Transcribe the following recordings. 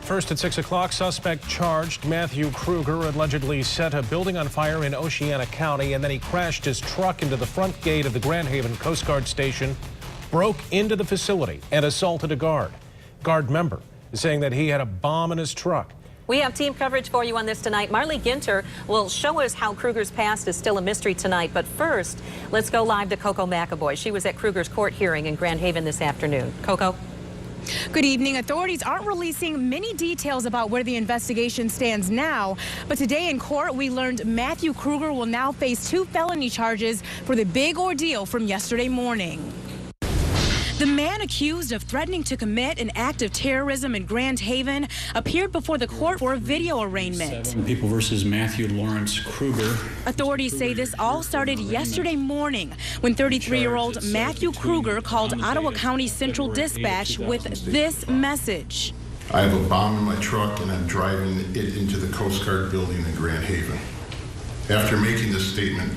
First at 6 o'clock, suspect charged. Matthew Kruger allegedly set a building on fire in Oceana County, and then he crashed his truck into the front gate of the Grand Haven Coast Guard station, broke into the facility, and assaulted a guard. Guard member is saying that he had a bomb in his truck. We have team coverage for you on this tonight. Marley Ginter will show us how Kruger's past is still a mystery tonight. But first, let's go live to Coco McAvoy. She was at Kruger's court hearing in Grand Haven this afternoon. Coco? Good evening. Authorities aren't releasing many details about where the investigation stands now, but today in court we learned Matthew Kruger will now face 2 felony charges for the big ordeal from yesterday morning. The man accused of threatening to commit an act of terrorism in Grand Haven appeared before the court for a video arraignment. 7 people versus Matthew Lawrence Kruger. Authorities say this all started yesterday morning when 33-year-old Matthew Kruger called Ottawa County Central Dispatch with this message. I have a bomb in my truck and I'm driving it into the Coast Guard building in Grand Haven. After making this statement,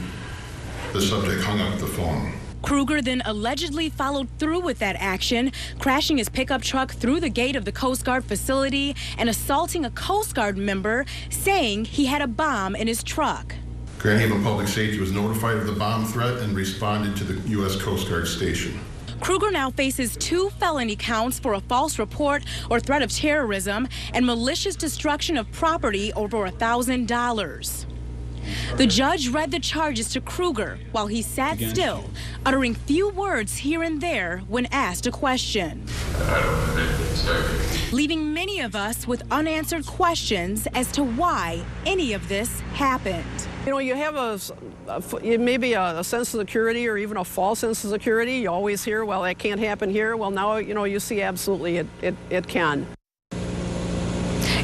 the subject hung up the phone. Kruger then allegedly followed through with that action, crashing his pickup truck through the gate of the Coast Guard facility and assaulting a Coast Guard member, saying he had a bomb in his truck. Grand Haven Public Safety was notified of the bomb threat and responded to the U.S. Coast Guard station. Kruger now faces 2 felony counts for a false report or threat of terrorism and malicious destruction of property over $1,000. The judge read the charges to Kruger while he sat still, uttering few words here and there when asked a question, leaving many of us with unanswered questions as to why any of this happened. You know, you have maybe a sense of security or even a false sense of security. You always hear, well, that can't happen here. Well, now, you know, you see absolutely it can.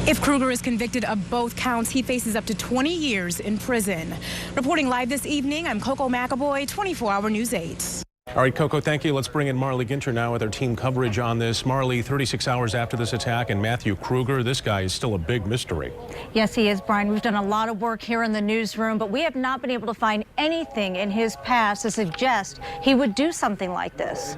If Kruger is convicted of both counts, he faces up to 20 years in prison. Reporting live this evening, I'm Coco McAvoy, 24-Hour News 8. All right, Coco, thank you. Let's bring in Marley Ginter now with our team coverage on this. Marley, 36 hours after this attack, and Matthew Kruger, this guy is still a big mystery. Yes, he is, Brian. We've done a lot of work here in the newsroom, but we have not been able to find anything in his past to suggest he would do something like this.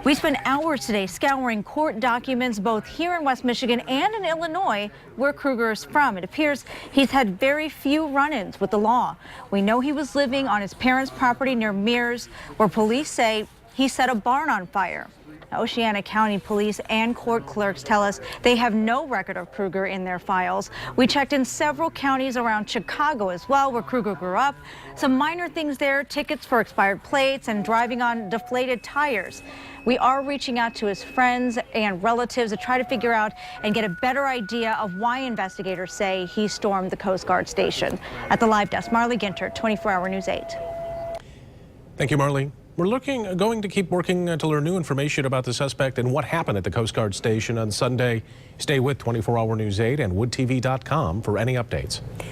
We spent hours today scouring court documents both here in West Michigan and in Illinois, where Kruger is from. It appears he's had very few run-ins with the law. We know he was living on his parents' property near Mears, where police say he set a barn on fire. Oceana County police and court clerks tell us they have no record of Kruger in their files. We checked in several counties around Chicago as well, where Kruger grew up. Some minor things there, tickets for expired plates and driving on deflated tires. We are reaching out to his friends and relatives to try to figure out and get a better idea of why investigators say he stormed the Coast Guard station. At the live desk, Marley Ginter, 24-Hour News 8. Thank you, Marley. We're going to keep working to learn new information about the suspect and what happened at the Coast Guard station on Sunday. Stay with 24-Hour News 8 and woodtv.com for any updates.